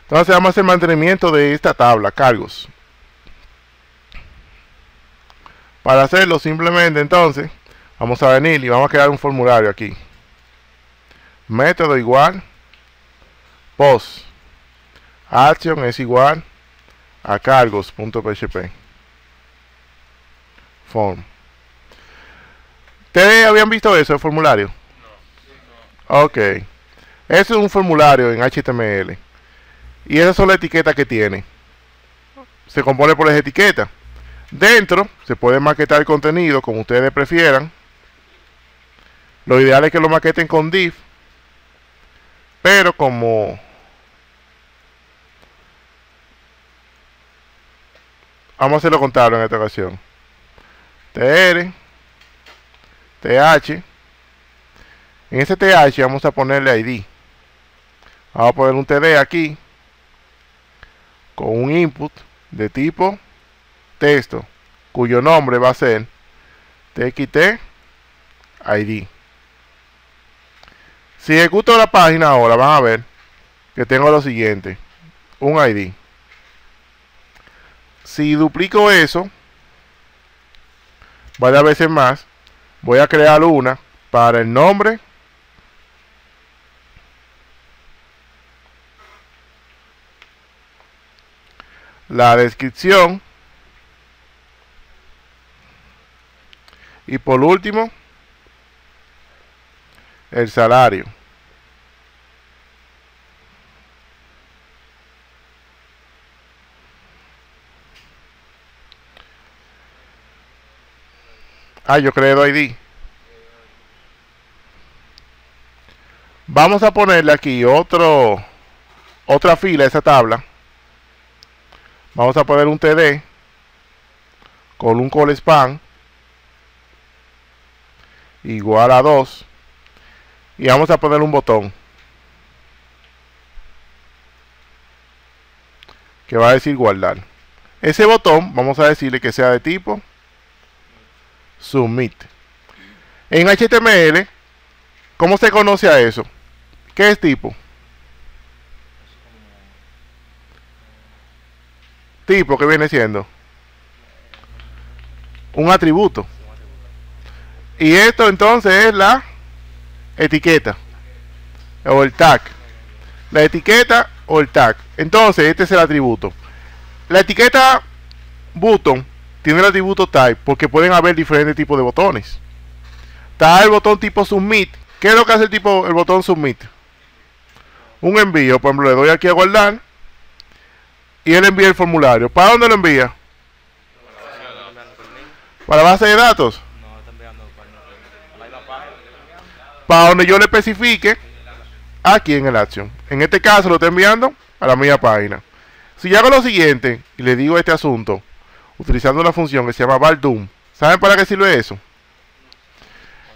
Entonces vamos a hacer mantenimiento de esta tabla, cargos. Para hacerlo simplemente entonces vamos a venir y vamos a crear un formulario aquí. Método igual post action es igual a cargos.php form. ¿Ustedes habían visto eso, el formulario? Ok. Eso es un formulario en HTML. Y esas son las etiquetas que tiene. Se compone por las etiquetas. Dentro se puede maquetar el contenido como ustedes prefieran. Lo ideal es que lo maqueten con div. Pero como vamos a hacer lo contrario en esta ocasión. tr th. En ese th vamos a ponerle id. Vamos a poner un td aquí con un input de tipo texto, cuyo nombre va a ser txt id. Si ejecuto la página ahora, van a ver que tengo lo siguiente: un id. Si duplico eso varias veces más, voy a crear una para el nombre, la descripción y por último el salario. Yo creé ID. Vamos a ponerle aquí otra fila a esa tabla. Vamos a poner un td con un call span igual a 2 y vamos a poner un botón que va a decir guardar. Ese botón vamos a decirle que sea de tipo submit. En HTML, ¿cómo se conoce a eso? ¿Qué es tipo? Tipo, que viene siendo un atributo. Y esto entonces es la etiqueta o el tag. La etiqueta o el tag. Entonces este es el atributo. La etiqueta button tiene el atributo type porque pueden haber diferentes tipos de botones. Está el botón tipo submit. ¿Qué es lo que hace el botón submit? Un envío. Por ejemplo, le doy aquí a guardar y él envía el formulario. ¿Para dónde lo envía? ¿Para la base de datos? Para donde yo le especifique aquí en el action. En este caso lo estoy enviando a la misma página. Si yo hago lo siguiente y le digo este asunto utilizando una función que se llama var_doom, ¿saben para qué sirve eso?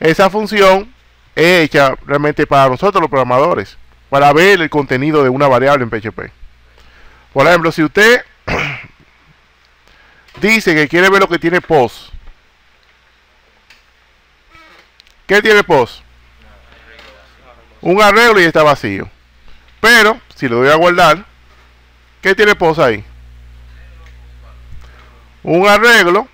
Esa función es hecha realmente para nosotros los programadores, para ver el contenido de una variable en PHP. Por ejemplo, si usted dice que quiere ver lo que tiene post, ¿qué tiene post? Un arreglo y está vacío. Pero si le doy a guardar, ¿qué tiene post ahí? Un arreglo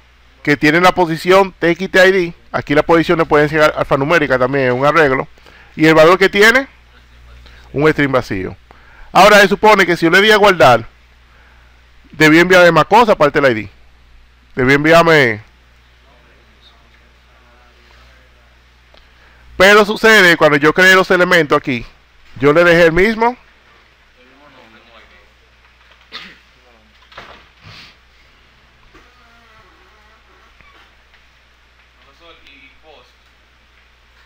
que tiene la posición txt_id. Aquí las posiciones pueden ser alfanuméricas también, un arreglo. Y el valor que tiene, un string vacío. Ahora se supone que si yo le di a guardar, debí enviarme más cosas aparte del ID. Debí enviarme. Pero sucede cuando yo creé los elementos aquí, yo le dejé el mismo.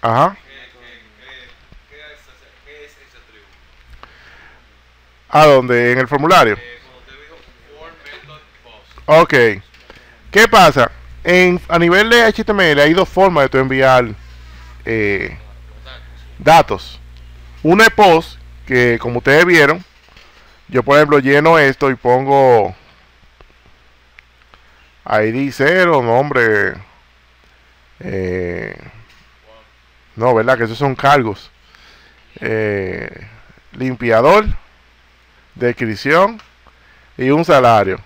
Ajá. ¿Qué es ese atributo? ¿A dónde? En el formulario. Cuando te dijo for method post. Ok. ¿Qué pasa? A nivel de HTML hay dos formas de tú enviar datos. Una es post, que como ustedes vieron, yo por ejemplo lleno esto y pongo ID 0, nombre. No, ¿verdad? Que esos son cargos. Limpiador descripción y un salario.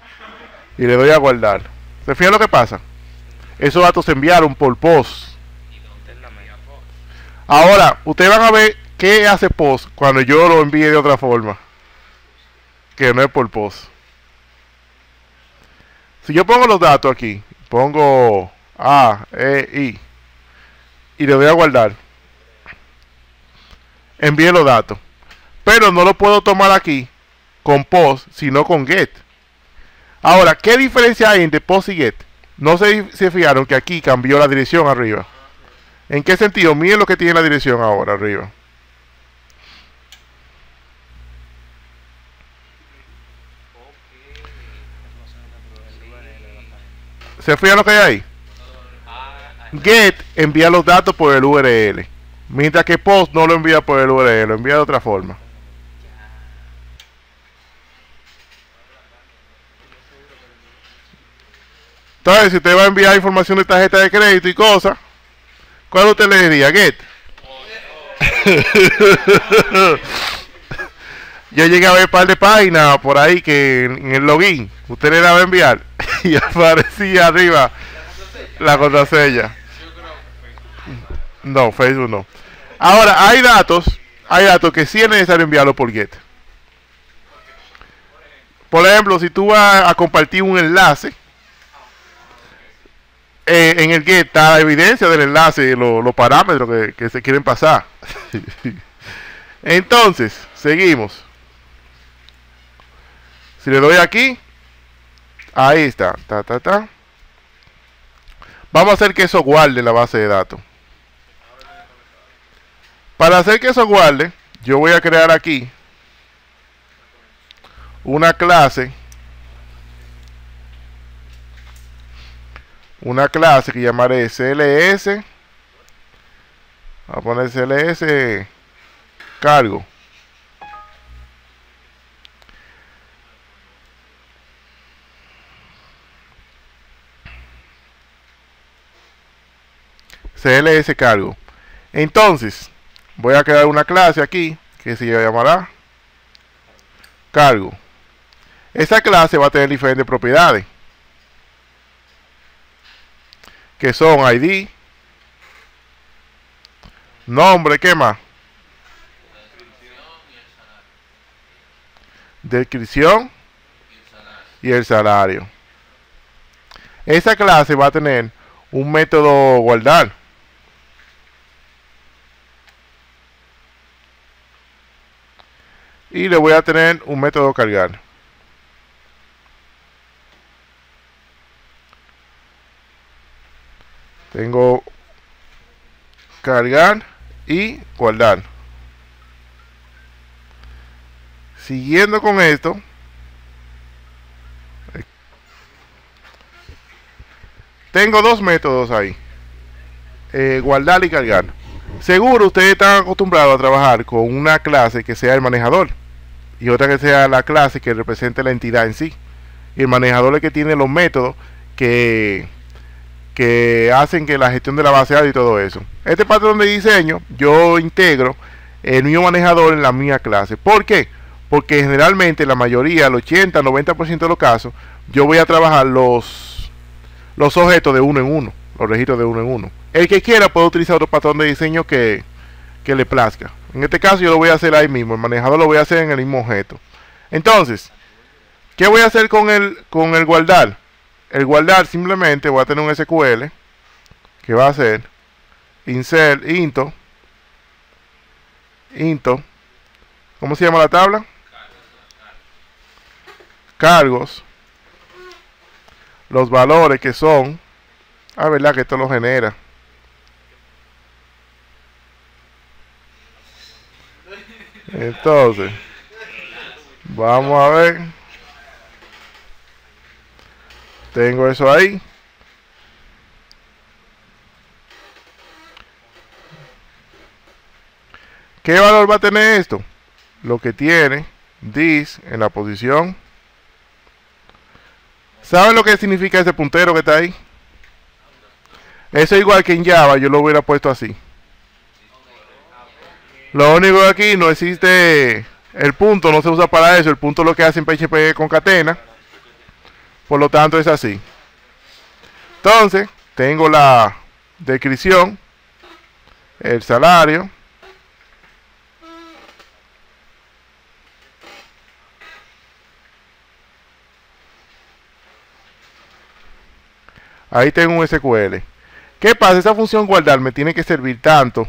Y le doy a guardar. ¿Se fijan lo que pasa? Esos datos se enviaron por post. Ahora, ustedes van a ver qué hace post cuando yo lo envíe de otra forma. Que no es por post. Si yo pongo los datos aquí, pongo A, E, I, y le doy a guardar, envíe los datos. Pero no lo puedo tomar aquí con post, sino con get. Ahora, ¿qué diferencia hay entre post y get? No sé si se fijaron que aquí cambió la dirección arriba. ¿En qué sentido? Miren lo que tiene la dirección ahora arriba. ¿Se fijan lo que hay ahí? Get envía los datos por el URL, mientras que post no lo envía por el URL, lo envía de otra forma. Entonces, si usted va a enviar información de tarjeta de crédito y cosas, ¿cuál usted le diría? Get. Yo llegué a ver un par de páginas por ahí que en el login usted le daba a enviar y aparecía arriba la contraseña. No, Facebook no. Ahora, hay datos que sí es necesario enviarlo por get. Por ejemplo, si tú vas a compartir un enlace, en el get está la evidencia del enlace, los parámetros que se quieren pasar. Entonces, seguimos. Si le doy aquí, ahí está. Vamos a hacer que eso guarde la base de datos. Para hacer que eso guarde, yo voy a crear aquí una clase que llamaré CLS. Voy a poner CLS cargo. CLS cargo. Entonces, voy a crear una clase aquí que se llamará cargo. Esa clase va a tener diferentes propiedades, que son ID, nombre, ¿qué más? Descripción y el salario. Esa clase va a tener un método guardar. Y le voy a tener un método cargar. Tengo cargar y guardar. Siguiendo con esto, tengo dos métodos ahí, guardar y cargar. Seguro ustedes están acostumbrados a trabajar con una clase que sea el manejador y otra que sea la clase que represente la entidad en sí. Y el manejador es que tiene los métodos que hacen que la gestión de la base de datos y todo eso. Este patrón de diseño yo integro el mío manejador en la mía clase. ¿Por qué? Porque generalmente la mayoría, el 80-90% de los casos, yo voy a trabajar los objetos de uno en uno, los registros de uno en uno. El que quiera puede utilizar otro patrón de diseño que le plazca. En este caso yo lo voy a hacer ahí mismo, el manejador lo voy a hacer en el mismo objeto. Entonces, ¿qué voy a hacer con el guardar? El guardar simplemente voy a tener un SQL que va a ser insert into, ¿cómo se llama la tabla? Cargos, los valores que son, verdad que esto lo genera. Entonces, vamos a ver. Tengo eso ahí. ¿Qué valor va a tener esto? Lo que tiene this en la posición. ¿Saben lo que significa ese puntero que está ahí? Eso igual que en Java, yo lo hubiera puesto así. Lo único que aquí no existe El punto no se usa para eso, el punto lo que hace en PHP es concatena, por lo tanto es así. Entonces, tengo la descripción, el salario, ahí tengo un SQL. ¿Qué pasa? Esa función guardar me tiene que servir tanto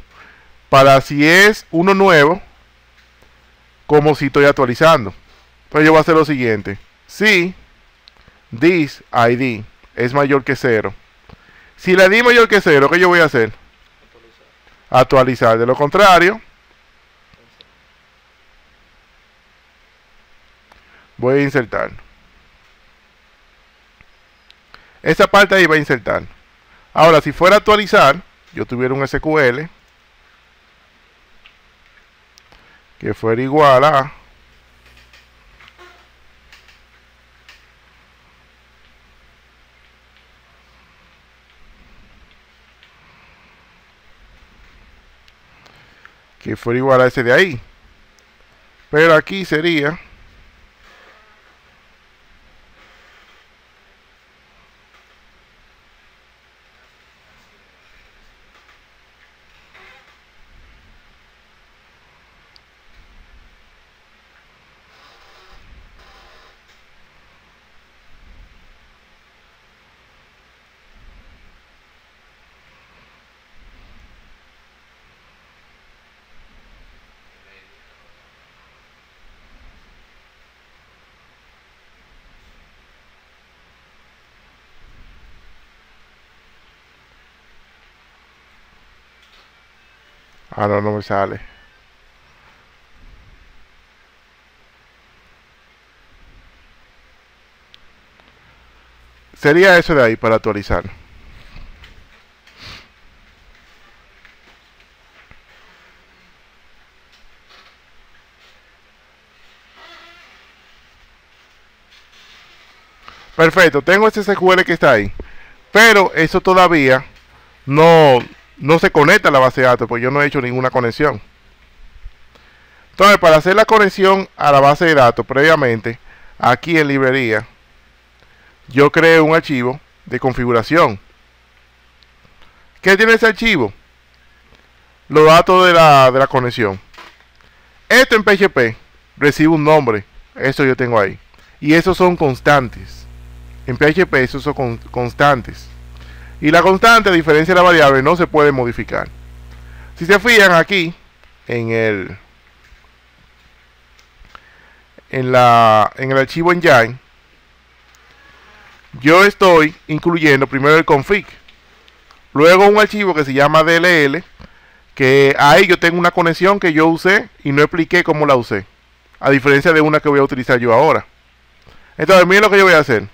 para si es uno nuevo como si estoy actualizando. Entonces yo voy a hacer lo siguiente: si this ID es mayor que 0, si la ID es mayor que 0, ¿qué yo voy a hacer? Actualizar. De lo contrario, voy a insertar. Esa parte ahí va a insertar. Ahora, si fuera a actualizar, yo tuviera un SQL que fuera igual a ese de ahí, pero aquí sería no, no me sale. Sería eso de ahí para actualizar. Perfecto, tengo ese SQL que está ahí, pero eso todavía no se conecta a la base de datos, porque yo no he hecho ninguna conexión. Entonces, para hacer la conexión a la base de datos previamente, aquí en librería, yo creé un archivo de configuración. ¿Qué tiene ese archivo? Los datos de la conexión. Esto en PHP recibe un nombre, eso yo tengo ahí, y esos son constantes. En PHP esos son constantes. Y la constante, a diferencia de la variable, no se puede modificar. Si se fijan aquí, en el archivo engine, yo estoy incluyendo primero el config, luego un archivo que se llama DLL, que ahí yo tengo una conexión que yo usé y no expliqué cómo la usé, a diferencia de una que voy a utilizar yo ahora. Entonces, miren lo que yo voy a hacer.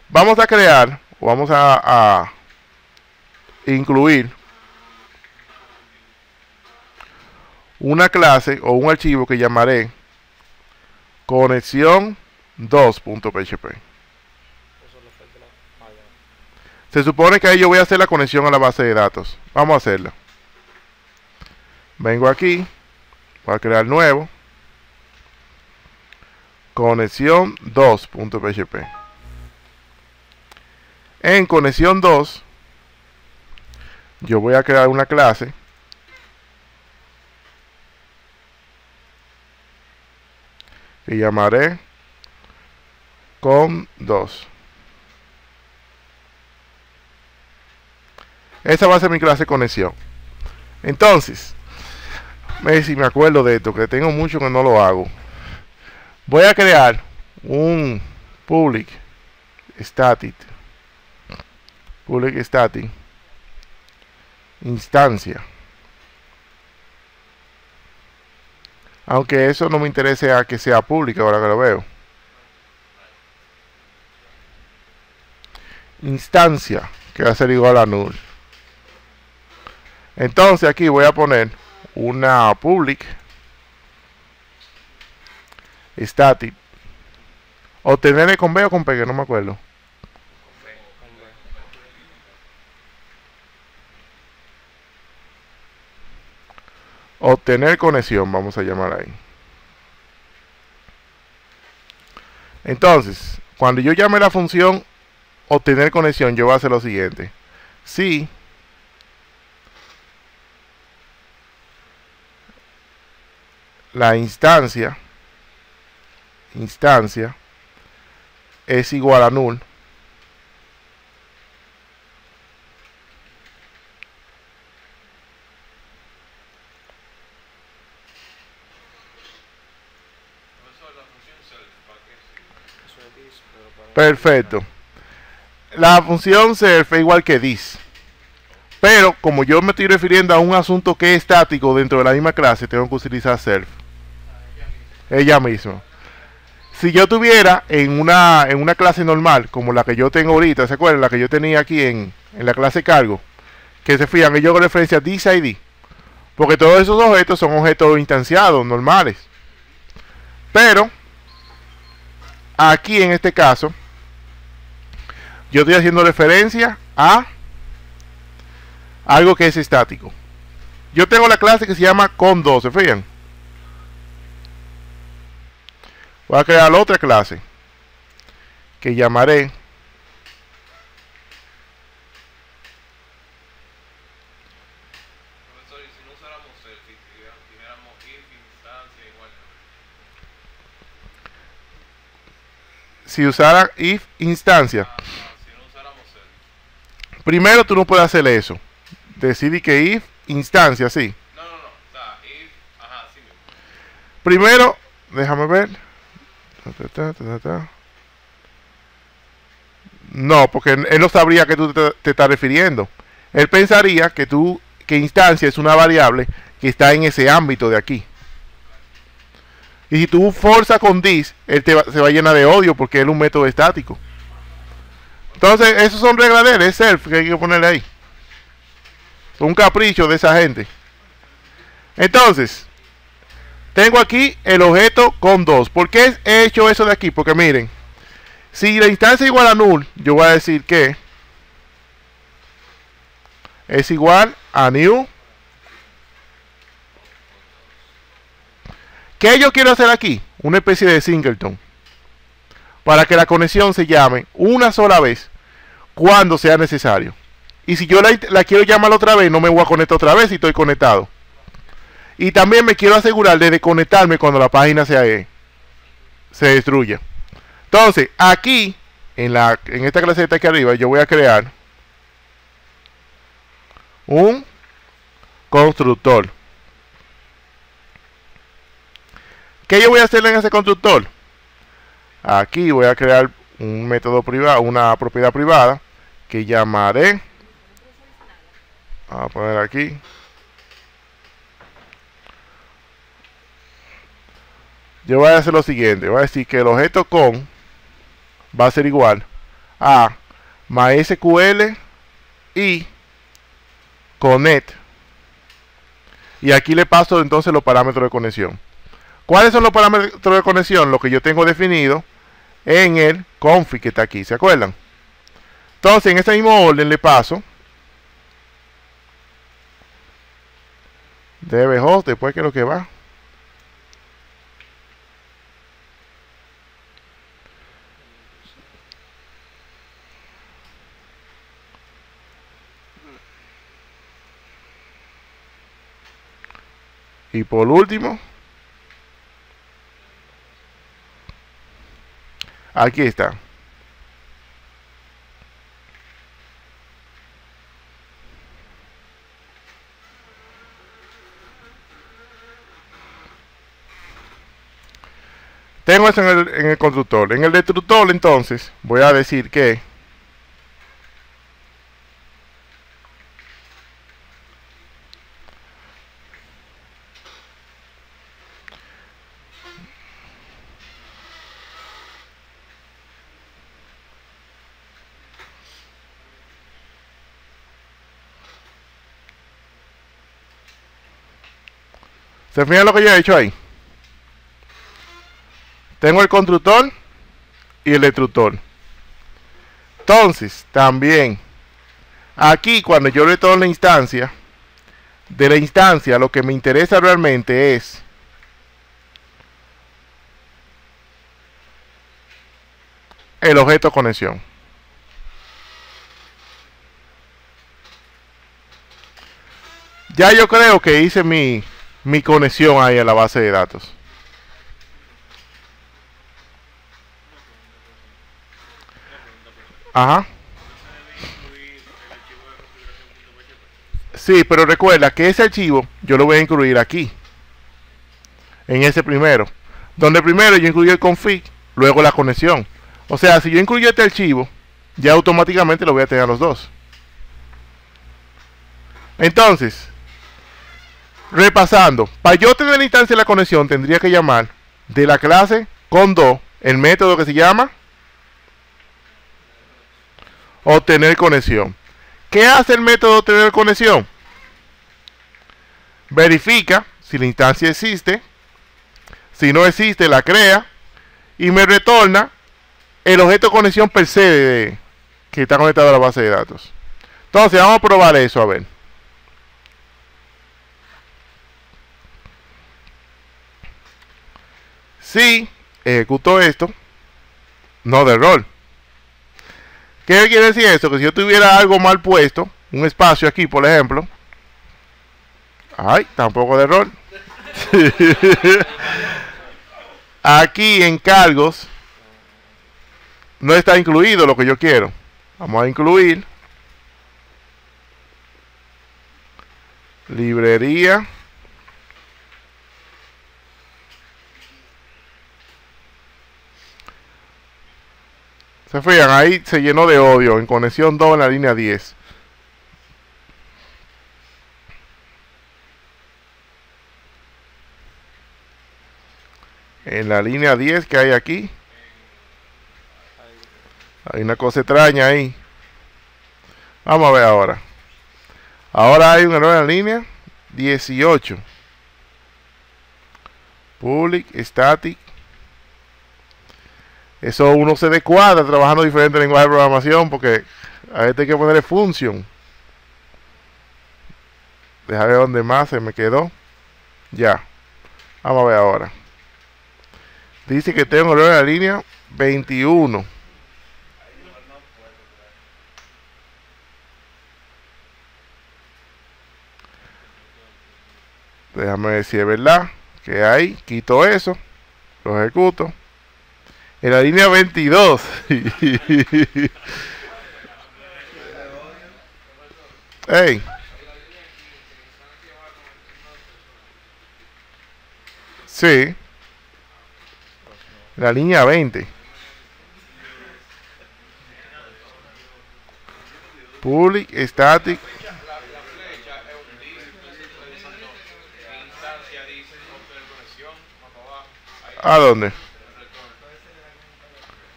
Vamos a crear, o vamos a incluir una clase o un archivo que llamaré conexión2.php. Se supone que ahí yo voy a hacer la conexión a la base de datos. Vamos a hacerla. Vengo aquí, voy a crear nuevo, conexión2.php. En conexión 2 yo voy a crear una clase que llamaré con2. Esa va a ser mi clase conexión. Entonces, si me acuerdo de esto, que tengo mucho que no lo hago, voy a crear un public static instancia, aunque eso no me interese a que sea pública ahora que lo veo. Instancia, que va a ser igual a null. Entonces aquí voy a poner una public static, obtener con B o con P, que no me acuerdo. Obtener conexión, vamos a llamar ahí. Entonces, cuando yo llame la función obtener conexión, yo voy a hacer lo siguiente. Si la instancia es igual a null, perfecto. La función self es igual que this. Pero como yo me estoy refiriendo a un asunto que es estático dentro de la misma clase, tengo que utilizar self. Ella misma. Si yo tuviera en una clase normal, como la que yo tengo ahorita, ¿se acuerdan? La que yo tenía aquí en la clase cargo, que se fijan, yo hago referencia a this ID. Porque todos esos objetos son objetos instanciados, normales. Pero, aquí en este caso, yo estoy haciendo referencia a algo que es estático. Yo tengo la clase que se llama con2, ¿se fijan? Voy a crear otra clase que llamaré Profesor, y si no usáramos self, si dijéramos if instancia igual. si usara if instancia. Si no usáramos self. Primero tú no puedes hacer eso. Decidí que if instancia, sí. No. O sea, if, ajá, sí mismo. Primero, déjame ver. No, porque él no sabría que tú te estás refiriendo. Él pensaría que instancia es una variable que está en ese ámbito de aquí. Y si tú forzas con this, él se va a llenar de odio porque es un método estático. Entonces, esos son reglas de él, es self que hay que ponerle ahí. Un capricho de esa gente. Entonces, tengo aquí el objeto con 2. ¿Por qué he hecho eso de aquí? Porque miren, si la instancia es igual a null, yo voy a decir que es igual a new. ¿Qué yo quiero hacer aquí? Una especie de singleton. Para que la conexión se llame una sola vez cuando sea necesario. Y si yo la quiero llamar otra vez, no me voy a conectar otra vez si estoy conectado. Y también me quiero asegurar de desconectarme cuando la página se destruya. Entonces, aquí, en esta clase de aquí arriba, yo voy a crear un constructor. ¿Qué yo voy a hacer en ese constructor? Aquí voy a crear un método privado, una propiedad privada, que llamaré, vamos a poner aquí, yo voy a hacer lo siguiente, voy a decir que el objeto con va a ser igual a MySQL y connect, y aquí le paso entonces los parámetros de conexión. ¿Cuáles son los parámetros de conexión? Lo que yo tengo definido en el config que está aquí, ¿se acuerdan? Entonces en ese mismo orden le paso dbhost, después que es lo que va. Y por último, aquí está. Tengo eso en el constructor. En el destructor, entonces, voy a decir que ¿se fijan lo que yo he hecho ahí? Tengo el constructor y el destructor. Entonces, también, aquí cuando yo retorno la instancia, de la instancia lo que me interesa realmente es el objeto conexión. Ya yo creo que hice mi conexión ahí a la base de datos. Ajá. Sí, pero recuerda que ese archivo yo lo voy a incluir aquí, en ese primero, donde primero yo incluyo el config, luego la conexión. O sea, si yo incluyo este archivo, ya automáticamente lo voy a tener a los dos. Entonces, repasando, para yo tener la instancia de la conexión tendría que llamar de la clase con2 el método que se llama obtener conexión. ¿Qué hace el método obtener conexión? Verifica si la instancia existe. Si no existe, la crea y me retorna el objeto de conexión per se que está conectado a la base de datos. Entonces vamos a probar eso, a ver. Si ejecuto esto, no de error. ¿Qué quiere decir eso? Que si yo tuviera algo mal puesto, un espacio aquí, por ejemplo, ay, tampoco de error. Aquí en cargos no está incluido lo que yo quiero. Vamos a incluir librería. Se fijan, ahí se llenó de odio en conexión 2 en la línea 10. En la línea 10 que hay aquí, hay una cosa extraña ahí. Vamos a ver ahora. Ahora hay un error en la línea 18. Public, static. Eso uno se descuadra trabajando diferentes lenguajes de programación porque a este hay que ponerle function. Deja ver dónde más se me quedó. Ya. Vamos a ver ahora. Dice que tengo error en la línea 21. Déjame ver si es verdad que hay. Quito eso. Lo ejecuto. En la línea 22. Hey. Sí. La línea 20. Public, static. ¿A dónde?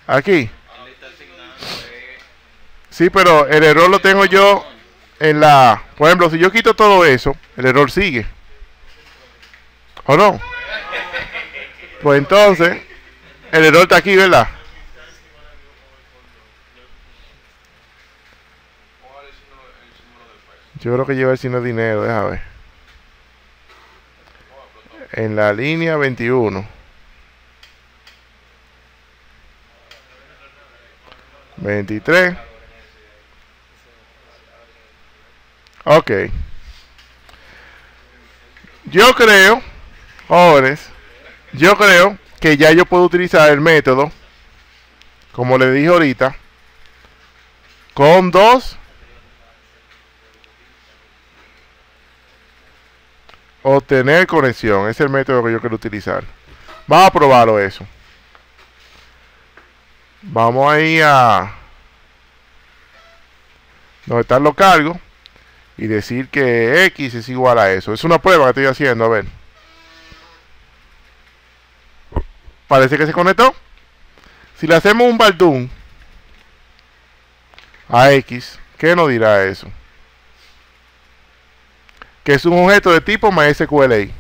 Aquí. Sí, pero el error lo tengo yo en la... Por ejemplo, si yo quito todo eso, el error sigue. ¿O no? Pues entonces, el error está aquí, ¿verdad? Yo creo que lleva el signo de dinero, déjame ver. En la línea 21. 23. Ok. Yo creo, jóvenes, yo creo que ya yo puedo utilizar el método, como le dije ahorita, con 2 obtener conexión. Es el método que yo quiero utilizar. Vamos a probarlo eso. Vamos ahí a donde están los cargos y decir que X es igual a eso. Es una prueba que estoy haciendo, a ver. Parece que se conectó. Si le hacemos un baldoon a X, ¿qué nos dirá eso? Que es un objeto de tipo MySQL.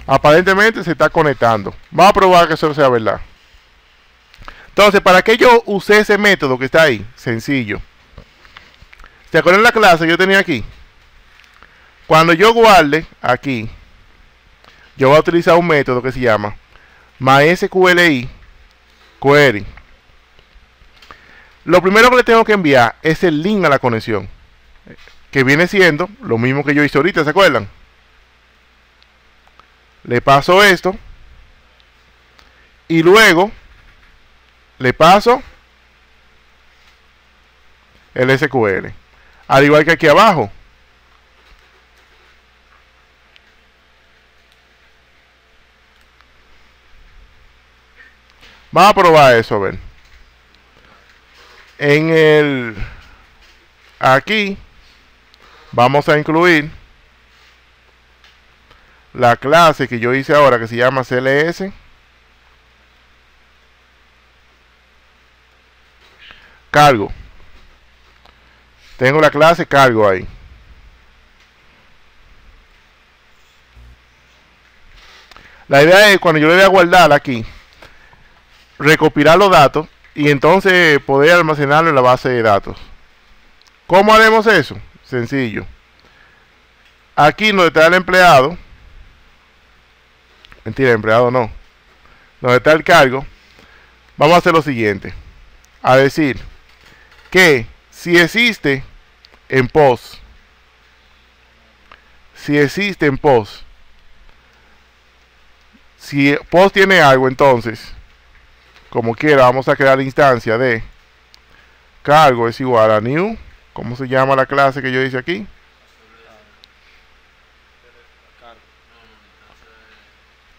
Aparentemente se está conectando. Vamos a probar que eso sea verdad. Entonces, ¿para qué yo usé ese método que está ahí? Sencillo. ¿Se acuerdan la clase que yo tenía aquí? Cuando yo guarde aquí, yo voy a utilizar un método que se llama MySQL query. Lo primero que le tengo que enviar es el link a la conexión, que viene siendo lo mismo que yo hice ahorita, ¿se acuerdan? Le paso esto y luego le paso el SQL, al igual que aquí abajo. Vamos a probar eso, a ver. En el aquí vamos a incluir la clase que yo hice ahora, que se llama CLS cargo. Tengo la clase cargo ahí. La idea es, cuando yo le voy a guardar aquí, recopilar los datos y entonces poder almacenarlo en la base de datos. ¿Cómo haremos eso? Sencillo. Aquí donde está el empleado, mentira, el empleado no, donde está el cargo, vamos a hacer lo siguiente, a decir que si existe en POST, si POST tiene algo, entonces como quiera vamos a crear la instancia de cargo es igual a new, ¿cómo se llama la clase que yo hice aquí?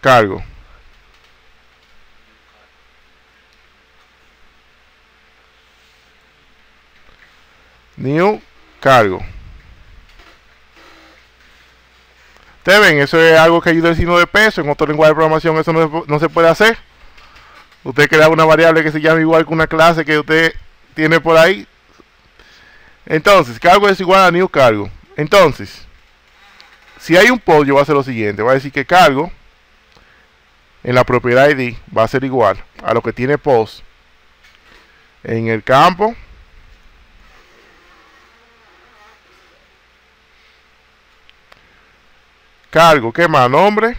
Cargo. New cargo. Ustedes ven, eso es algo que ayuda el signo de peso. En otro lenguaje de programación eso no se puede hacer. Usted crea una variable que se llama igual que una clase que usted tiene por ahí. Entonces, cargo es igual a new cargo. Entonces, si hay un post, yo voy a hacer lo siguiente. Voy a decir que cargo en la propiedad ID va a ser igual a lo que tiene post en el campo cargo, ¿qué más? Nombre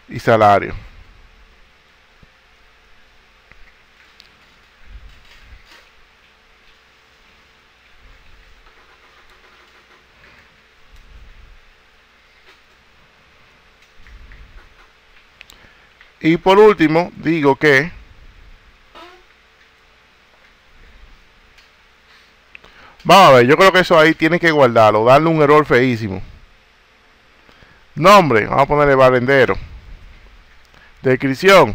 y salario. Y por último, digo que vamos a ver, yo creo que eso ahí tiene que guardarlo, darle un error feísimo. Nombre, vamos a ponerle barrendero. Descripción.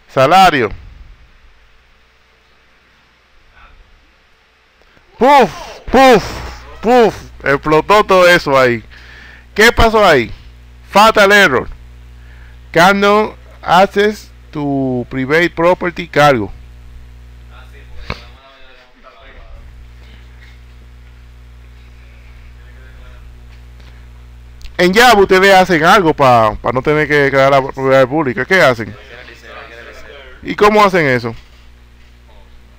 Salario. Puf, puf, puf. Explotó todo eso ahí. ¿Qué pasó ahí? Fatal error. Cannot access to private property cargo. En Java ustedes hacen algo para no tener que crear la propiedad pública. ¿Qué hacen? ¿Y cómo hacen eso?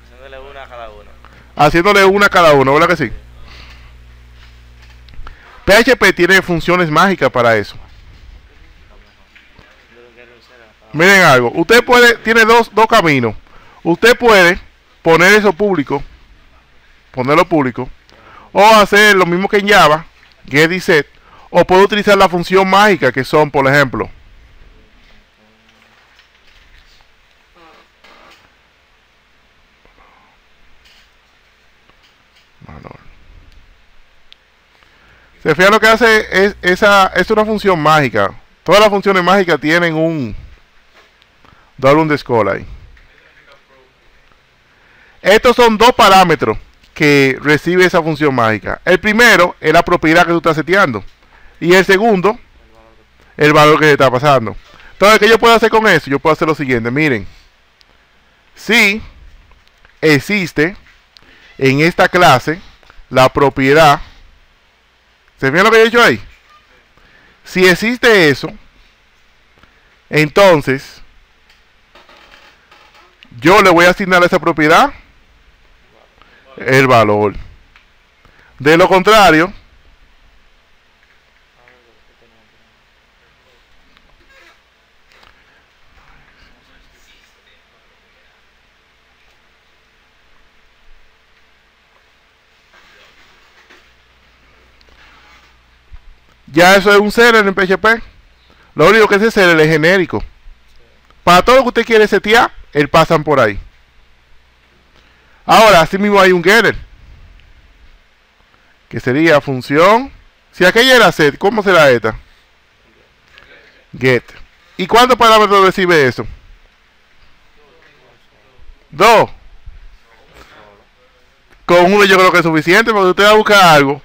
Haciéndole una a cada uno. Haciéndole una a cada uno, ¿verdad que sí? PHP tiene funciones mágicas para eso. Miren algo, usted tiene dos caminos. Usted puede poner eso público, ponerlo público, o hacer lo mismo que en Java, get y set, o puede utilizar la función mágica que son, por ejemplo, se fija lo que hace es una función mágica. Todas las funciones mágicas tienen un doble underscore ahí. Estos son dos parámetros que recibe esa función mágica. El primero es la propiedad que tú estás seteando. Y el segundo, el valor que le está pasando. Entonces, ¿qué yo puedo hacer con eso? Yo puedo hacer lo siguiente, miren. Si existe en esta clase la propiedad, ¿se fijan lo que yo he hecho ahí? Si existe eso, entonces yo le voy a asignar a esa propiedad el valor. De lo contrario, Ya eso es un seller en PHP. Lo único que ese seller es genérico. Para todo lo que usted quiere setear, él pasan por ahí. Ahora, así mismo hay un getter, que sería función. Si aquella era set, ¿cómo será esta? Get. ¿Y cuántos parámetros recibe eso? 2. Con uno yo creo que es suficiente, porque usted va a buscar algo.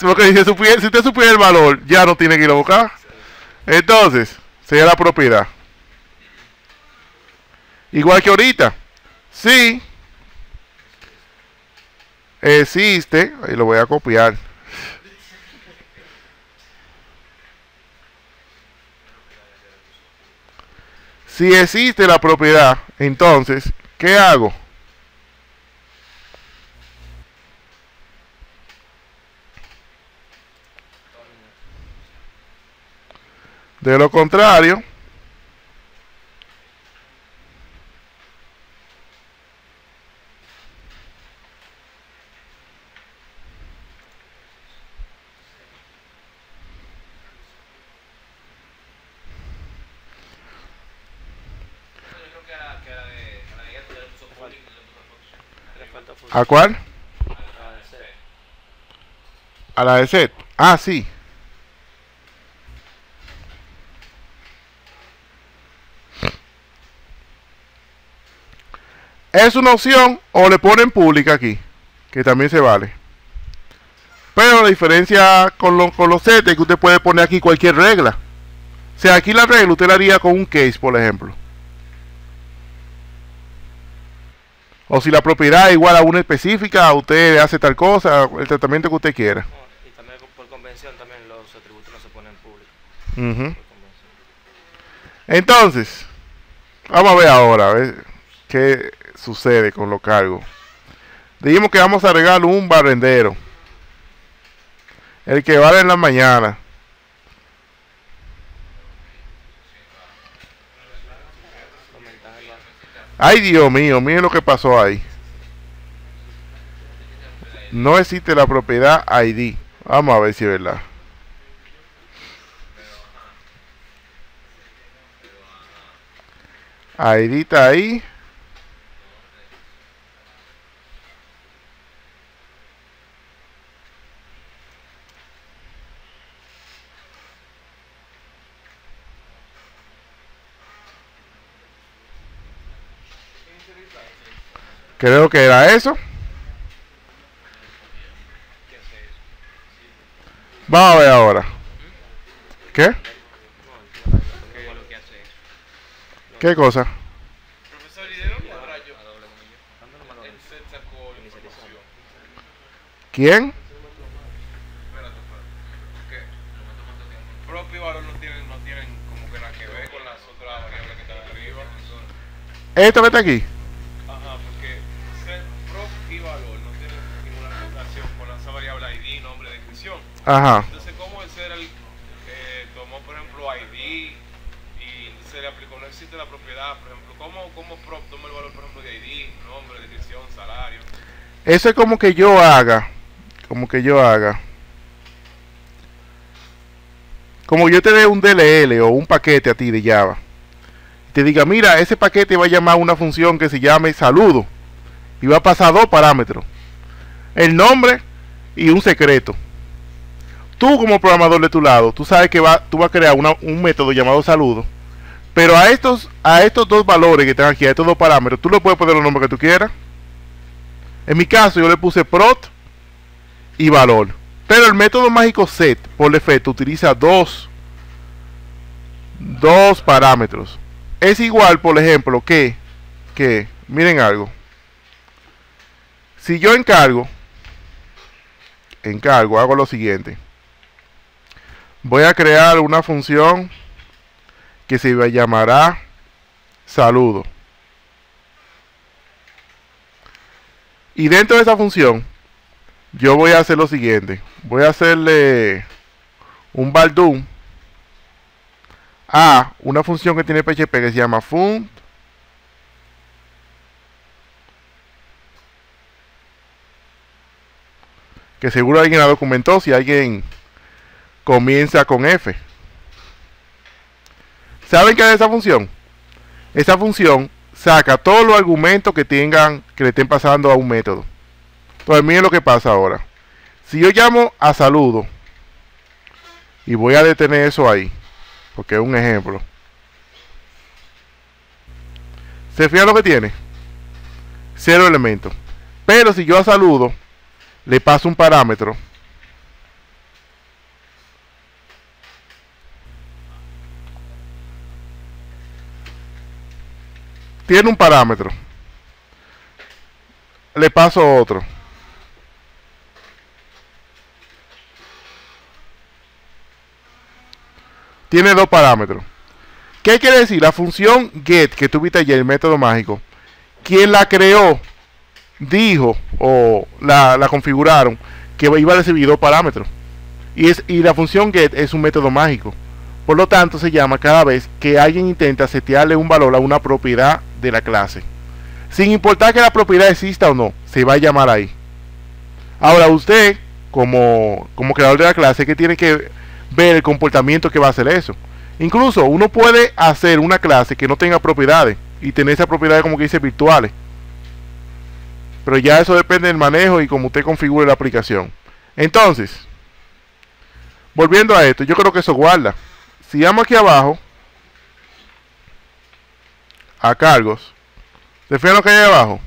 Porque si usted supiera el valor, ya no tiene que ir a buscar. Entonces, sería la propiedad. Igual que ahorita. Si existe, ahí lo voy a copiar. Si existe la propiedad, entonces, ¿qué hago? De lo contrario, ¿a cuál? A la de set. Ah, sí. Es una opción o le ponen pública aquí, que también se vale. Pero la diferencia con los sets es que usted puede poner aquí cualquier regla. O sea, aquí la regla usted la haría con un case, por ejemplo. O si la propiedad es igual a una específica, usted hace tal cosa, el tratamiento que usted quiera. Y también por convención también los atributos no se ponen públicos. Entonces, vamos a ver ahora, a ver qué sucede con los cargos. Dijimos que vamos a agregar un barrendero. El que vale en la mañana. Ay, Dios mío, miren lo que pasó ahí. No existe la propiedad ID. Vamos a ver si es verdad. ID está ahí. Creo que era eso. Vamos a ver ahora. ¿Qué? ¿Qué cosa? Profesor, ¿y de dónde rayo? El set sacó la información. ¿Quién? Espérate. ¿Qué? Propio y valor no tienen como que nada que ver con las otras variables que están arriba. ¿Esto que está aquí? Ajá, porque set, prop y valor no tienen ninguna relación con esa variable ID, nombre, descripción. Ajá. Entonces, ¿cómo el ser el tomó, por ejemplo, ID y se le aplicó? No existe la propiedad, por ejemplo. ¿Cómo prop toma el valor, por ejemplo, de ID, nombre, descripción, salario? Eso es como que yo haga. Como yo te dé un DLL o un paquete a ti de Java. Te diga, mira, ese paquete va a llamar una función que se llame saludo. Y va a pasar 2 parámetros. El nombre y un secreto. Tú como programador de tu lado, tú sabes que tú vas a crear un método llamado saludo. Pero a estos 2 valores que están aquí, a estos 2 parámetros, tú le puedes poner los nombres que tú quieras. En mi caso yo le puse prot y valor. Pero el método mágico set, por defecto, utiliza dos parámetros. Es igual, por ejemplo, que miren algo. Si yo encargo, hago lo siguiente. Voy a crear una función que se llamará saludo. Y dentro de esa función, yo voy a hacer lo siguiente. Voy a hacerle un baldum a una función que tiene PHP que se llama fun. Que seguro alguien la documentó. Si alguien comienza con F. ¿Saben qué es esa función? Esa función saca todos los argumentos que tengan, que le estén pasando a un método. Entonces miren lo que pasa ahora. Si yo llamo a saludo y voy a detener eso ahí, porque es un ejemplo. ¿Se fijan lo que tiene? 0 elementos. Pero si yo a saludo le paso un parámetro, tiene un parámetro, le paso otro, tiene dos parámetros. ¿Qué quiere decir? La función get que tuviste ayer, el método mágico, quien la creó dijo o la configuraron que iba a recibir dos parámetros, y la función get es un método mágico. Por lo tanto se llama cada vez que alguien intenta setearle un valor a una propiedad de la clase, sin importar que la propiedad exista o no, se va a llamar ahí. Ahora usted como creador de la clase, que tiene que ver el comportamiento que va a hacer eso. Incluso uno puede hacer una clase que no tenga propiedades y tener esas propiedades, como que dice, virtuales, pero ya eso depende del manejo y cómo usted configure la aplicación. Entonces, volviendo a esto, yo creo que eso guarda. Si llamo aquí abajo a cargos, ¿se fijan lo que hay abajo?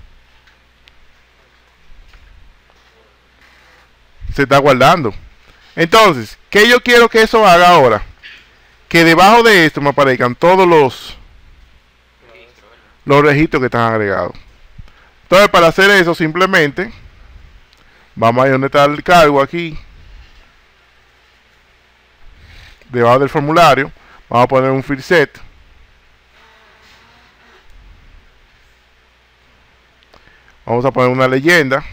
Se está guardando. Entonces, ¿qué yo quiero que eso haga ahora? Que debajo de esto me aparezcan todos los registros que están agregados. Entonces, para hacer eso, simplemente vamos a ir donde está el cargo aquí, debajo del formulario, vamos a poner un field set. Vamos a poner una leyenda.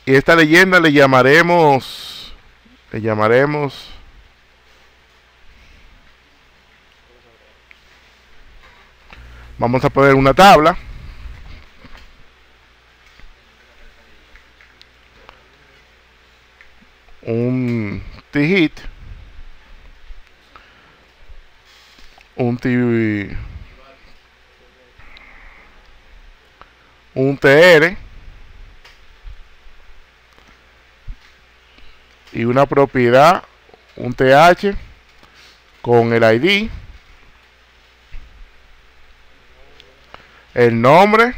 Y esta leyenda le llamaremos vamos a poner una tabla. Un t-hit, un tr y una propiedad, un th con el id, el nombre,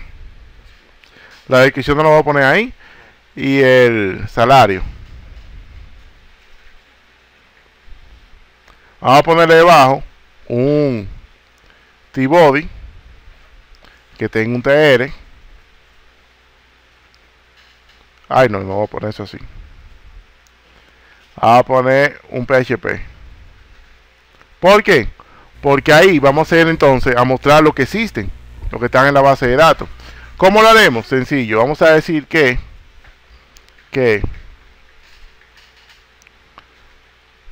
la descripción no lo voy a poner ahí, y el salario. Vamos a ponerle debajo un t-body que tenga un tr. Ay, no voy a poner eso así. Vamos a poner un php. ¿Por qué? Porque ahí vamos a hacer entonces a mostrar lo que existen, lo que están en la base de datos. ¿Cómo lo haremos? Sencillo. Vamos a decir que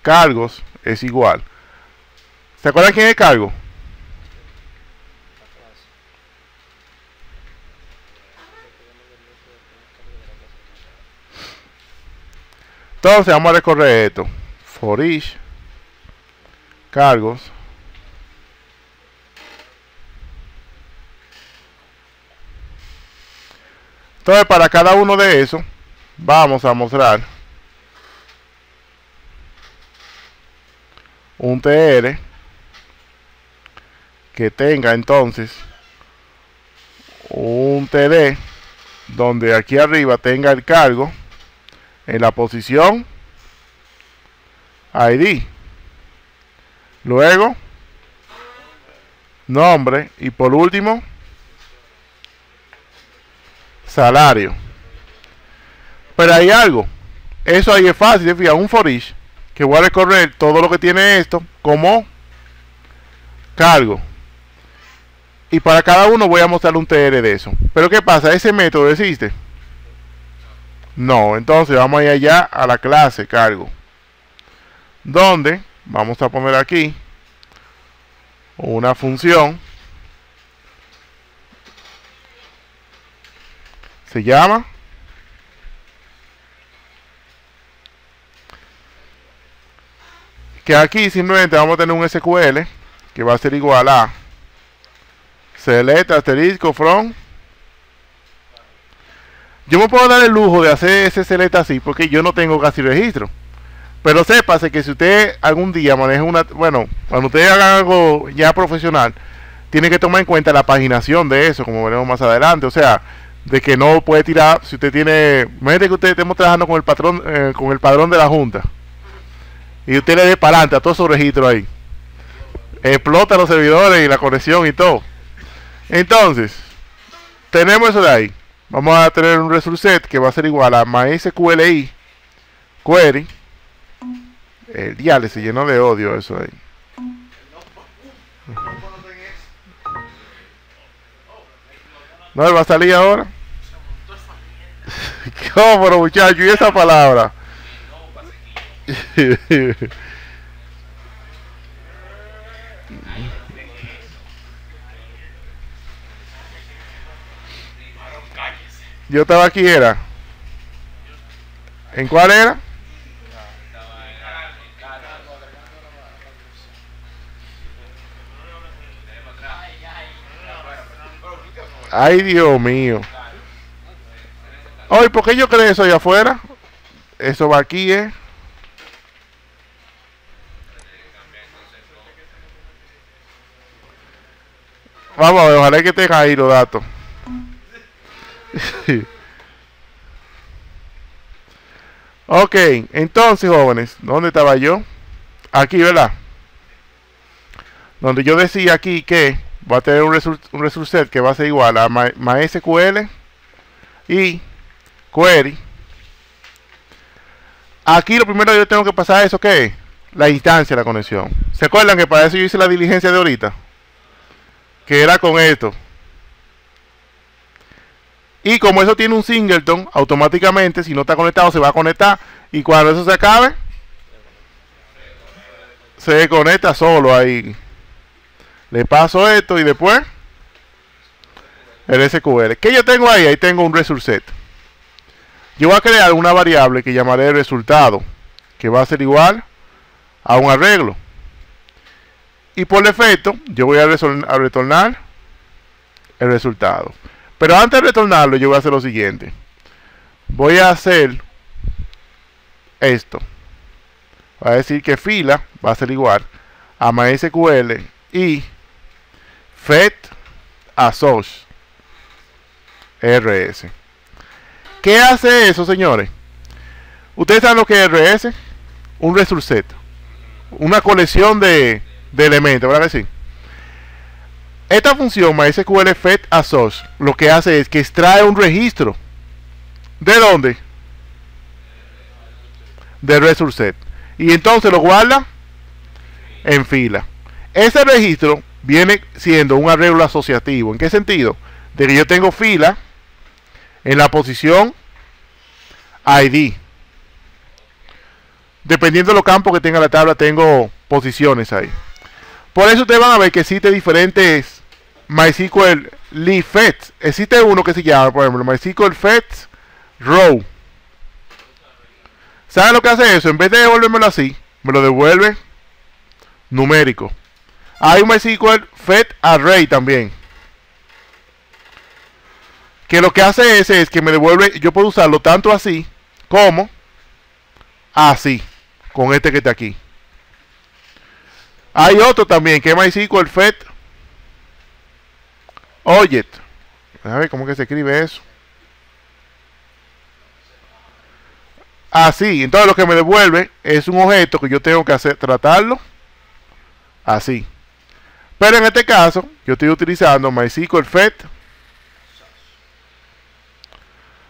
cargos es igual. ¿Se acuerdan quién es cargo? Entonces vamos a recorrer esto. For each cargos entonces para cada uno de esos vamos a mostrar un tr que tenga entonces un td donde aquí arriba tenga el cargo en la posición id, luego nombre y por último salario. Pero hay algo, eso ahí es fácil, fíjate, un for each que voy a recorrer todo lo que tiene esto como cargo, y para cada uno voy a mostrar un tr de eso. Pero ¿qué pasa? ¿Ese método existe? No. Entonces vamos a ir allá a la clase cargo, donde vamos a poner aquí una función, se llama que aquí simplemente vamos a tener un SQL que va a ser igual a select asterisco from. Yo me puedo dar el lujo de hacer ese select así porque yo no tengo casi registro. Pero sépase que si usted algún día maneja una... Bueno, cuando usted haga algo ya profesional, tiene que tomar en cuenta la paginación de eso, como veremos más adelante. O sea, de que no puede tirar... Si usted tiene... Imagínate que usted estemos trabajando con el patrón, con el padrón de la junta. Y usted le dé para adelante a todos esos registros ahí. Explota los servidores y la conexión y todo. Entonces, tenemos eso de ahí. Vamos a tener un result set que va a ser igual a MySQLi query. El diale se llenó de odio eso ahí. No, él va a salir ahora. ¿Cómo, muchachos? ¿Y esa palabra? Yo estaba aquí, era. ¿En cuál era? Ay, Dios mío. Ay, ¿por qué yo creo eso allá afuera? Eso va aquí, Vamos a ver, ojalá que tenga ahí los datos. Ok, entonces, jóvenes, ¿dónde estaba yo? Aquí, ¿verdad? Donde yo decía aquí que va a tener un result set que va a ser igual a MySQL y query. Aquí lo primero que yo tengo que pasar es, ¿qué? La instancia de la conexión. ¿Se acuerdan que para eso yo hice la diligencia de ahorita? Que era con esto. Y como eso tiene un singleton, automáticamente si no está conectado se va a conectar. Y cuando eso se acabe, se conecta solo ahí. Le paso esto y después el SQL. ¿Qué yo tengo ahí? Ahí tengo un result set. Yo voy a crear una variable que llamaré resultado, que va a ser igual a un arreglo. Y por defecto, yo voy a retornar el resultado. Pero antes de retornarlo, yo voy a hacer lo siguiente. Voy a hacer esto. Va a decir que fila va a ser igual a MySQL y fetch assoc rs. ¿Qué hace eso, señores? Ustedes saben lo que es rs. Un result set. Una colección de elementos, ¿verdad que sí? Esta función MySQL fetch assoc lo que hace es que extrae un registro. ¿De dónde? De result set. Y entonces lo guarda en fila. Ese registro viene siendo un arreglo asociativo. ¿En qué sentido? De que yo tengo fila en la posición ID. Dependiendo de los campos que tenga la tabla, tengo posiciones ahí. Por eso ustedes van a ver que existen diferentes MySQL fetch. Existe uno que se llama, por ejemplo, MySQL fetch row. ¿Saben lo que hace eso? En vez de devolvérmelo así, me lo devuelve numérico. Hay un MySQL fetch array también, que lo que hace ese es que me devuelve. Yo puedo usarlo tanto así como así, con este que está aquí. Hay otro también que es MySQL fetch object. A ver cómo que se escribe eso. Así, entonces lo que me devuelve es un objeto que yo tengo que tratarlo así. Pero en este caso, yo estoy utilizando MySQL fetch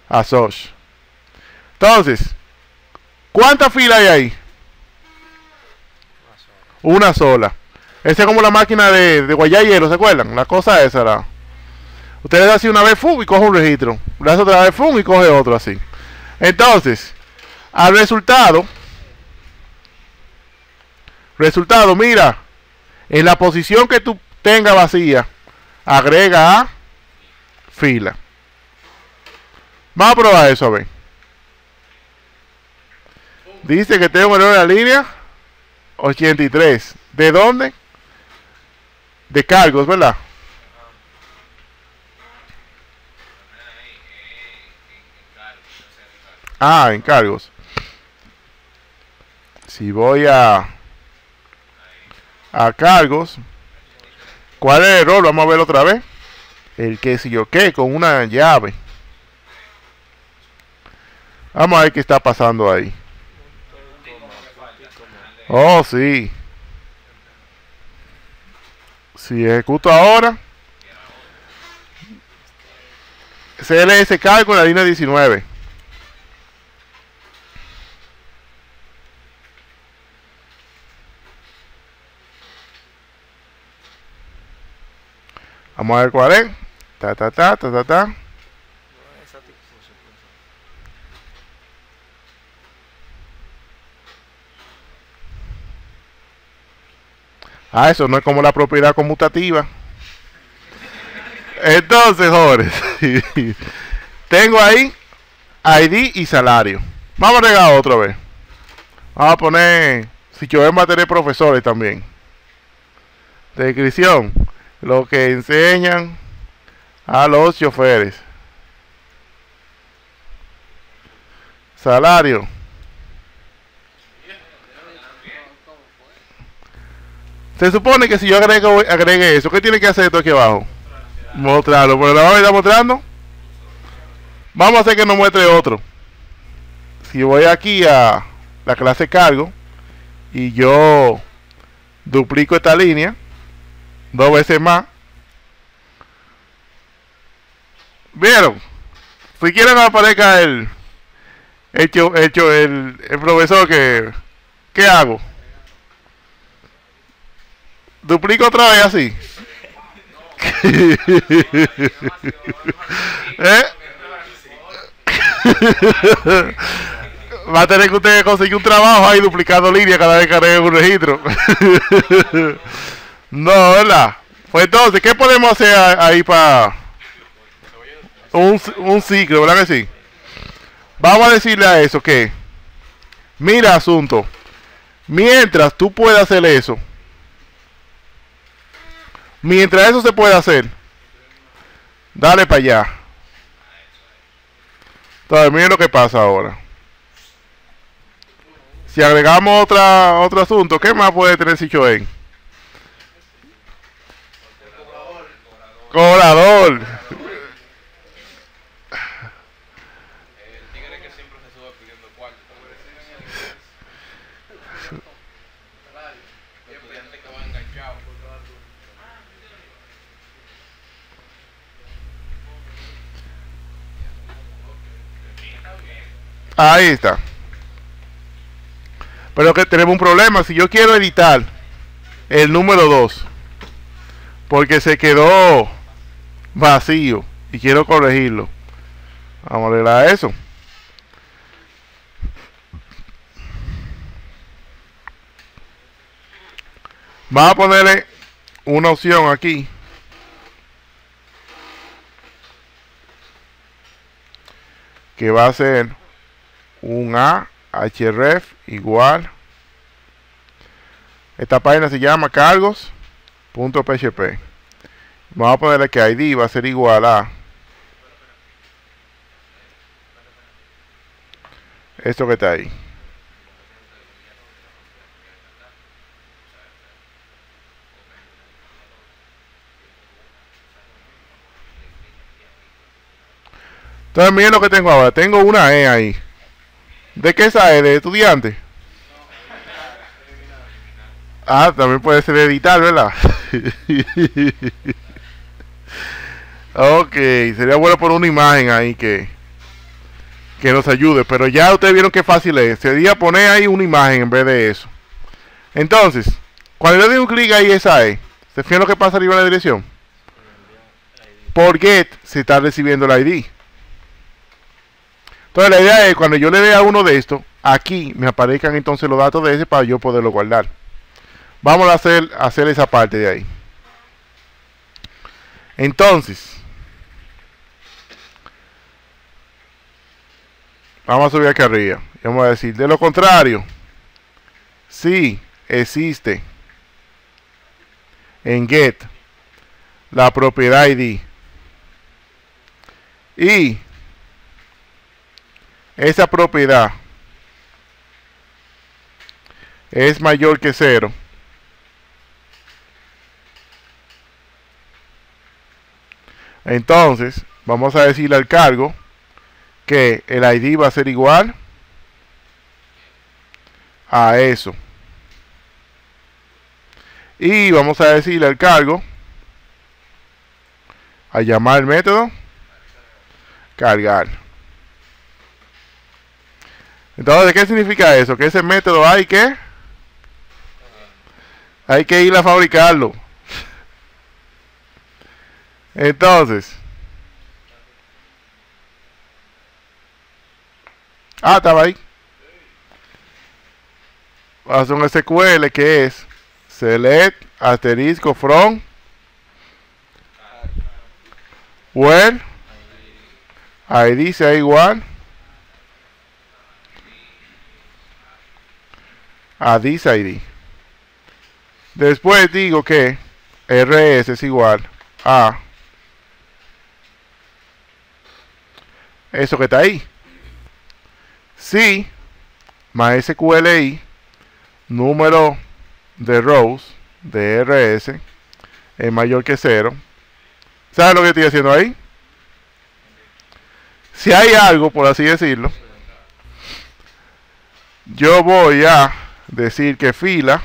assoc. Entonces, ¿cuántas filas hay ahí? Una sola. Esa es como la máquina de guayar hielo, ¿se acuerdan? La cosa esa era. Ustedes hacen una vez y coge un registro. Le hacen otra vez y coge otro así. Entonces, al resultado, mira, en la posición que tú tengas vacía, agrega a fila. Vamos a probar eso, a ver. Dice que tengo un error en la línea 83. ¿De dónde? De cargos, ¿verdad? Ah, en cargos. Si voy a cargos, ¿cuál es el error? Vamos a ver otra vez. El que si yo qué, con una llave. Vamos a ver qué está pasando ahí. Oh, sí. Si ejecuto ahora, CLS cargo en la línea 19. Vamos a ver cuál es. Ta. Ah, eso no es como la propiedad conmutativa. Entonces, Jorge, tengo ahí ID y salario. Vamos a agregar otra vez. Vamos a poner, si yo va a tener profesores también. Descripción, lo que enseñan a los choferes. Salario. Se supone que si yo agregue eso, ¿qué tiene que hacer esto aquí abajo? Mostrarlo, pero la vamos a estar mostrando. Vamos a hacer que nos muestre otro. Si voy aquí a la clase cargo y yo duplico esta línea 2 veces más, ¿vieron? Si quieren que aparezca el profesor, ¿qué hago? Duplico otra vez así. ¿Eh? Va a tener que usted conseguir un trabajo ahí duplicando líneas cada vez que agregue un registro. No, ¿verdad? Pues entonces, ¿qué podemos hacer ahí para un ciclo, verdad que sí? Vamos a decirle a eso que, mira asunto, mientras tú puedas hacer eso, mientras eso se puede hacer, dale para allá. Entonces, miren lo que pasa ahora. Si agregamos otro asunto, ¿qué más puede tener Citroën? Cobrador. Ahí está. Pero que tenemos un problema. Si yo quiero editar el número 2 porque se quedó vacío y quiero corregirlo, vamos a arreglar eso. Vamos a ponerle una opción aquí que va a ser un href igual, esta página se llama cargos.php. Vamos a ponerle que id va a ser igual a esto que está ahí. Entonces miren lo que tengo ahora. Tengo una E ahí. ¿De qué es esa E? ¿De estudiante? Ah, también puede ser de editar, ¿verdad? Ok, sería bueno poner una imagen ahí que nos ayude. Pero ya ustedes vieron qué fácil es. Sería poner ahí una imagen en vez de eso. Entonces, cuando le doy un clic ahí esa E, ¿se fijan lo que pasa arriba en la dirección? Por get se está recibiendo el ID. Entonces la idea es cuando yo le dé a uno de estos, aquí me aparezcan entonces los datos de ese para yo poderlo guardar. Vamos a hacer esa parte de ahí. Entonces, vamos a subir aquí arriba. Y vamos a decir, de lo contrario, si existe en get la propiedad ID y esa propiedad es mayor que 0, entonces vamos a decirle al cargo que el ID va a ser igual a eso. Y vamos a decirle al cargo, a llamar el método cargar. Entonces, ¿qué significa eso? Que ese método hay que ir a fabricarlo. Entonces, estaba ahí. Va a hacer un SQL que es select asterisco from where ID sea igual a this ID. Después digo que rs es igual a eso que está ahí. Si MySQLi número de rows de rs es mayor que 0. ¿Sabes lo que estoy haciendo ahí? Si hay algo, por así decirlo, yo voy a decir que fila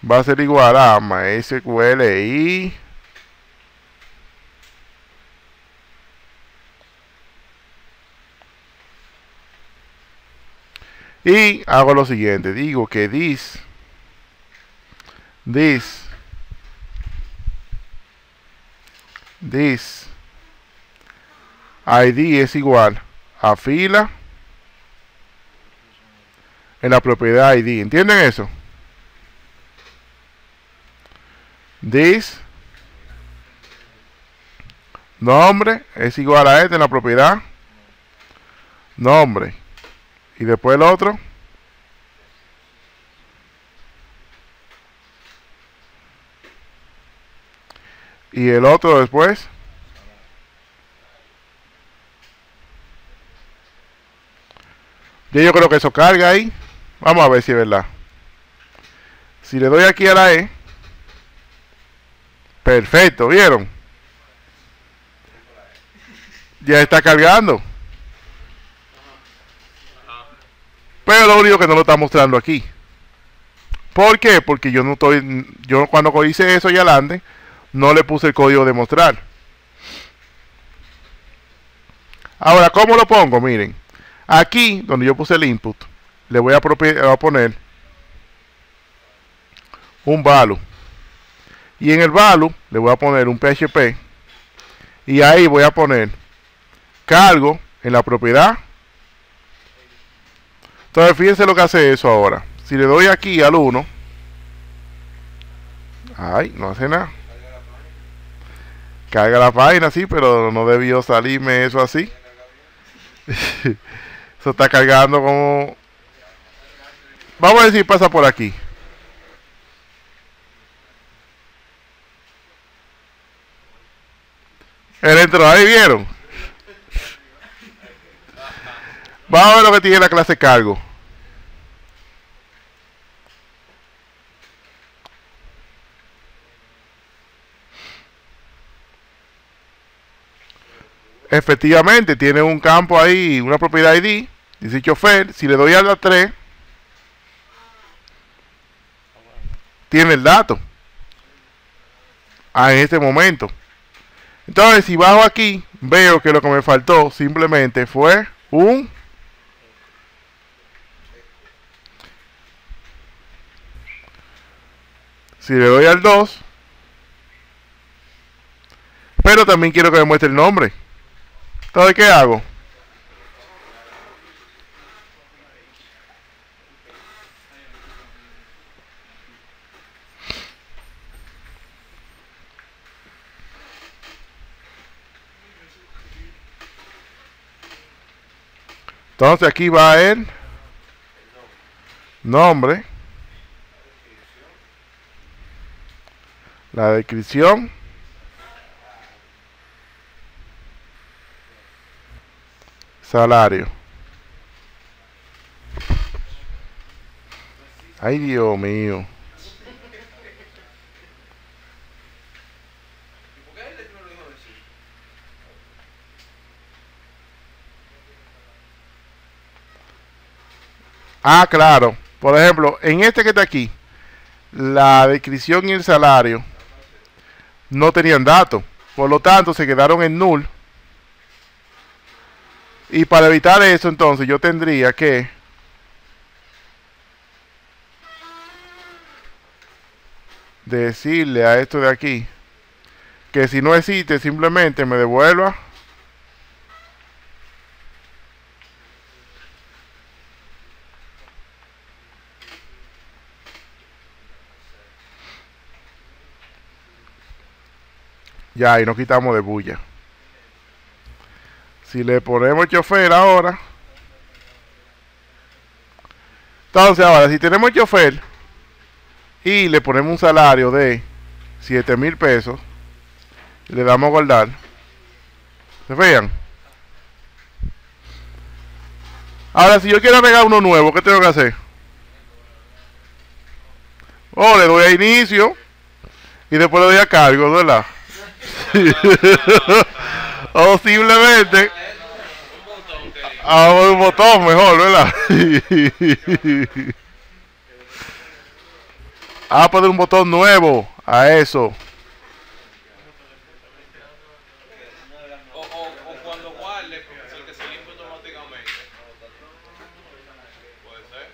va a ser igual a MySQLi y hago lo siguiente, digo que this ID es igual a fila en la propiedad ID. ¿Entienden eso? This nombre es igual a este en la propiedad nombre. Y después el otro. Y el otro después. Yo creo que eso carga ahí. Vamos a ver si es verdad. Si le doy aquí a la E. Perfecto, ¿vieron? Ya está cargando. Pero lo único que no lo está mostrando aquí. ¿Por qué? Porque yo no estoy. Yo cuando hice eso ya adelante, no le puse el código de mostrar. Ahora, ¿cómo lo pongo? Miren. Aquí, donde yo puse el input, le voy a poner un value. Y en el value le voy a poner un PHP. Y ahí voy a poner cargo en la propiedad. Entonces, fíjense lo que hace eso ahora. Si le doy aquí al 1, ay, no hace nada. Carga la página, sí, pero no debió salirme eso así. Eso está cargando como... Vamos a ver si pasa por aquí. Él entró ahí, ¿vieron? Vamos a ver lo que tiene la clase cargo. Efectivamente, tiene un campo ahí, una propiedad ID, dice chofer. Si le doy a la 3, tiene el dato. En este momento. Entonces, si bajo aquí, veo que lo que me faltó simplemente fue un... Si le doy al 2, pero también quiero que me muestre el nombre. Entonces, ¿qué hago? Entonces aquí va el nombre La descripción. Salario. Ay, Dios mío. Ah, claro. Por ejemplo, en este que está aquí, la descripción y el salario no tenían datos. Por lo tanto, se quedaron en null. Y para evitar eso, entonces, yo tendría que decirle a esto de aquí que si no existe, simplemente me devuelva ya, y nos quitamos de bulla. Si le ponemos chofer ahora, entonces ahora si tenemos chofer y le ponemos un salario de 7,000 pesos, le damos a guardar, ¿se fijan? Ahora si yo quiero agregar uno nuevo, ¿qué tengo que hacer? Oh, le doy a inicio y después le doy a cargo, ¿verdad? O simplemente a un botón mejor, ¿verdad? A poner un botón nuevo a eso. O cuando guarde, el que se limpia automáticamente. Puede ser.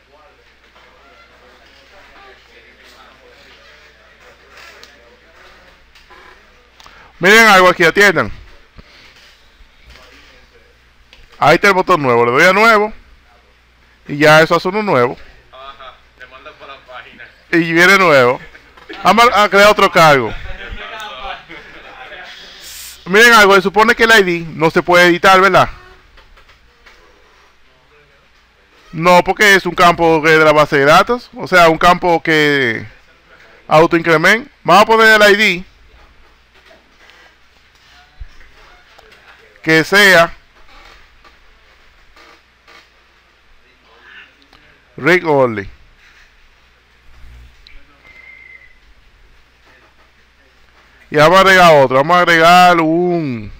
Miren algo aquí, atiendan. Ahí está el botón nuevo, le doy a nuevo y ya eso hace uno nuevo. Ajá, te manda para la página. Y viene nuevo. Vamos a crear otro cargo. Miren algo, se supone que el ID no se puede editar, ¿verdad? No, porque es un campo de la base de datos. O sea, un campo que autoincrementa. Vamos a poner el ID que sea read only. Y vamos a agregar otro. Vamos a agregar un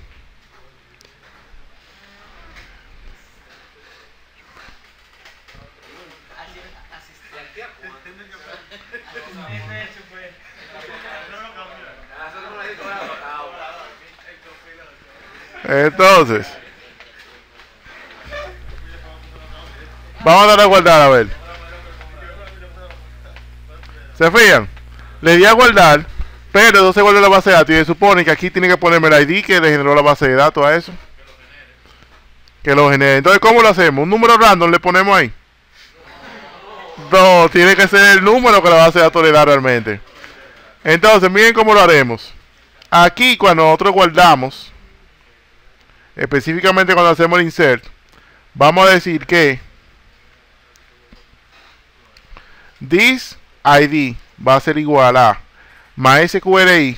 entonces vamos a darle a guardar, a ver. ¿Se fijan? Le di a guardar, pero no se guarda la base de datos. Y se supone que aquí tiene que ponerme el ID que le generó la base de datos a eso. Que lo genere. Entonces, ¿cómo lo hacemos? Un número random le ponemos ahí. No, tiene que ser el número que la base de datos le da realmente. Entonces, miren cómo lo haremos. Aquí, cuando nosotros guardamos, específicamente cuando hacemos el insert, vamos a decir que this ID va a ser igual a MySQLi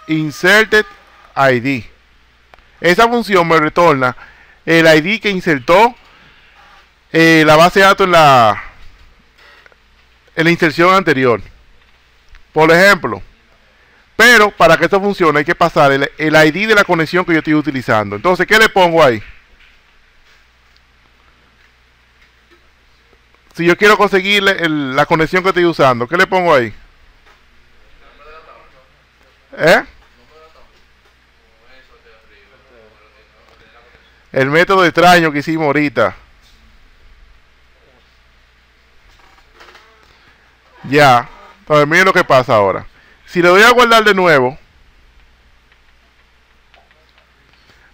inserted ID. Esa función me retorna el ID que insertó la base de datos en la inserción anterior. Por ejemplo, pero para que esto funcione hay que pasar el ID de la conexión que yo estoy utilizando. Entonces, ¿qué le pongo ahí? Si yo quiero conseguir la conexión que estoy usando, ¿qué le pongo ahí? El método extraño que hicimos ahorita. Ya. Entonces, miren lo que pasa ahora. Si le doy a guardar de nuevo,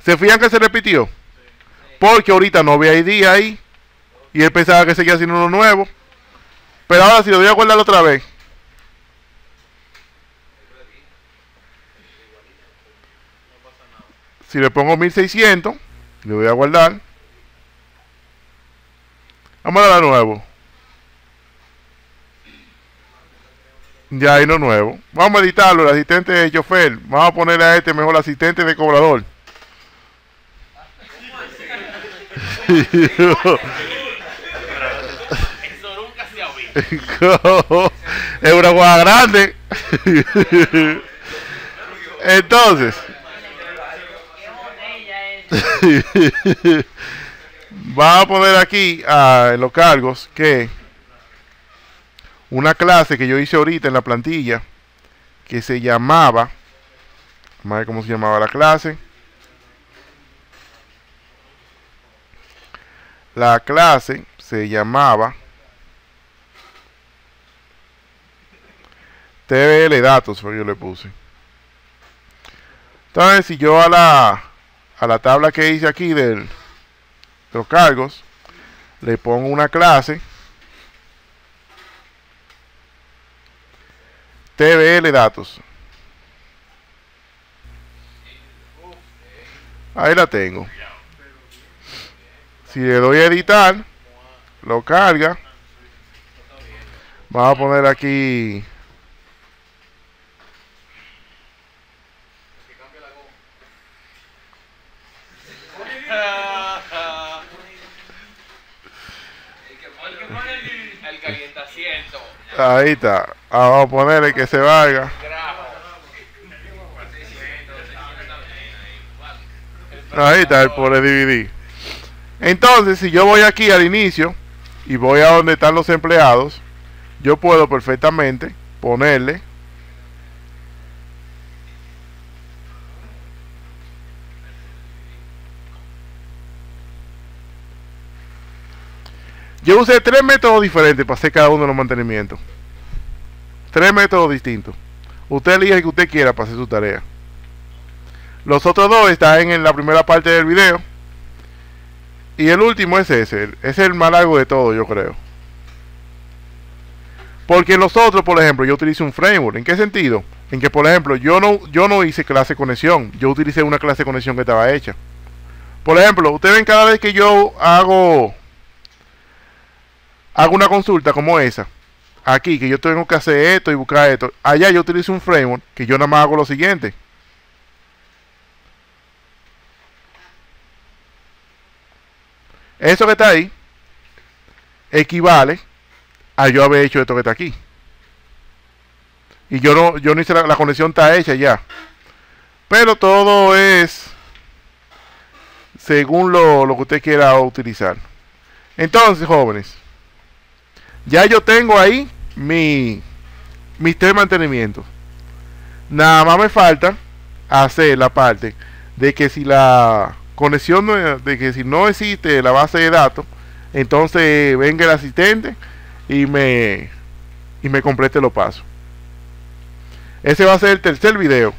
¿se fijan que se repitió? Porque ahorita no había ID ahí y él pensaba que seguía haciendo uno nuevo. Pero ahora si le doy a guardar otra vez, si le pongo 1600, le voy a guardar. Vamos a dar de nuevo. Ya hay no nuevo. Vamos a editarlo, el asistente de chofer. Vamos a ponerle a este mejor asistente de cobrador. Eso nunca se ha visto. Es una guagua grande. Entonces, vamos a poner aquí en los cargos que una clase que yo hice ahorita en la plantilla que se llamaba, vamos a ver cómo se llamaba la clase. La clase se llamaba TBL datos, yo le puse. Entonces, si yo a la tabla que hice aquí de los cargos le pongo una clase TBL datos, ahí la tengo. Si le doy a editar, lo carga. Vamos a poner aquí el calientaciento. ahí está. Vamos a ponerle que se valga. Ahí está el por el DVD. Entonces, si yo voy aquí al inicio y voy a donde están los empleados, yo puedo perfectamente ponerle yo usé 3 métodos diferentes para hacer cada uno de los mantenimientos. 3 métodos distintos. Usted elige el que usted quiera para hacer su tarea. Los otros dos están en la primera parte del video. Y el último es ese. Es el más largo de todo, yo creo. Porque en los otros, por ejemplo, yo utilicé un framework. ¿En qué sentido? En que, por ejemplo, yo no hice clase de conexión. Yo utilicé una clase de conexión que estaba hecha. Por ejemplo, ustedes ven cada vez que yo hago una consulta como esa. Aquí, que yo tengo que hacer esto y buscar esto. Allá yo utilizo un framework que yo nada más hago lo siguiente. Eso que está ahí equivale a yo haber hecho esto que está aquí. Y yo no hice la conexión, está hecha ya. Pero todo es según lo que usted quiera utilizar. Entonces, jóvenes, ya yo tengo ahí mis 3 mantenimientos. Nada más me falta hacer la parte de que si la conexión de que si no existe la base de datos, entonces venga el asistente y me complete los pasos. Ese va a ser el tercer video.